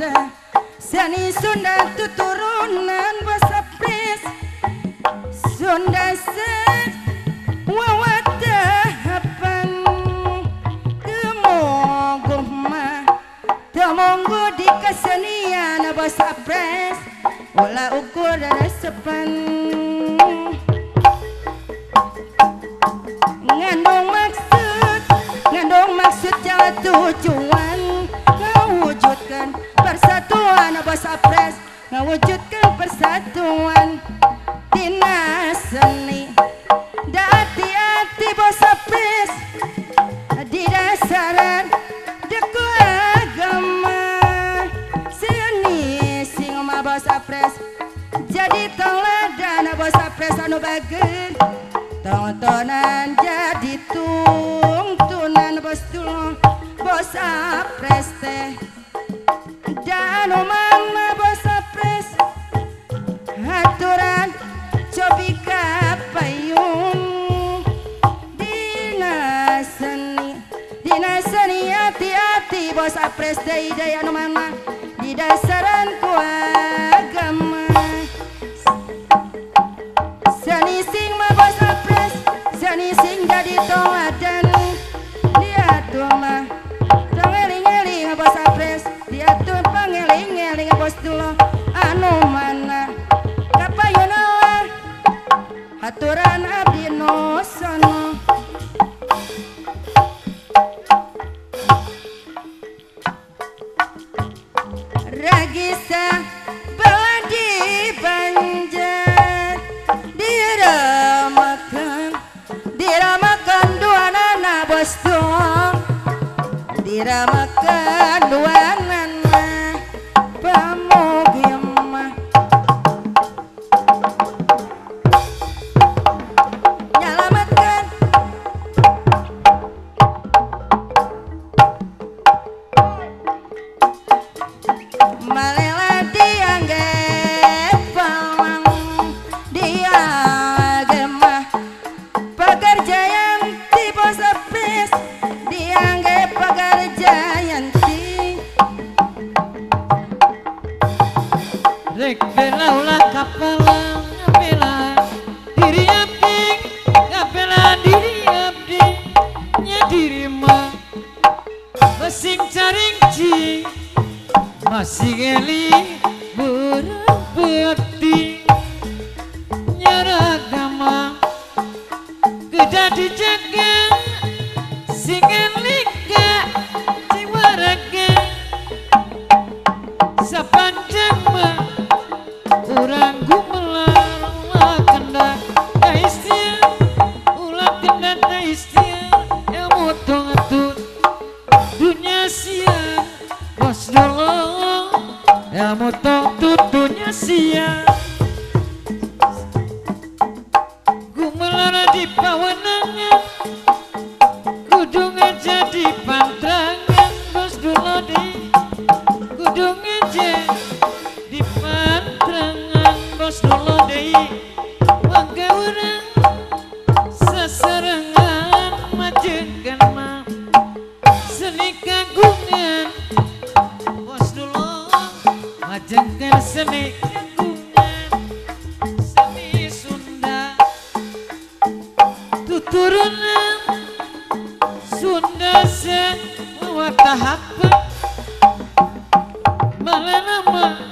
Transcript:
teh seni Sunda tuturunan basa pres Sunda se wawatahapan kemogoh mah temonggo di kesenian basa pres ulah ukur resepan ngandung maksud jalan tujuan ngewujudkan persatuan basa pres ngewujudkan persatuan tina seni da hati-hati basa pres di dasaran deku agama seni sing mah basa pres jadi teladan basa pres anu bageun tontonan jadi tungtunan bos dulu basa pres teh dan mana basa pres aturan cobi kapayun dina seni hati-hati basa pres teh daya mana di dasaran ku agama seni sing mah basa pres seni sing jadi teladan dia tuh mah pangeling-eling basa pres dia tuh pangeling-eling bos dulu anu mana kapayun Allah aturan abdi nu sono ragisa bawa di Banjar diramakan dua nana bos dong diramakan dua nana pamogiam mah nyalamatkan malela dianggap pawang dia gemah pekerja yang tipe sepis dianggap pekerja yang rek bela ulah kapala ngabela diri abdi ngabela diri abdi nya diri mah besing caring ci masih geli berpeti nyaragama geda dijaga singelika jiwaraga sapanjang mah urang gumelar ulah kendak taistia ulah kendak taistia ilmu tungetun dunia sia bos dulu ilmu tutunya sia gumelar di pawanangan kudu ngejadi pantrangan bos dulu di kudu ngejadi pantrangan bos dulu di warga urang seserangan majengan mah seni kagungan bos dulu majengan seni kagungan seni Sunda tuturunan Sunda se watahapan malah nama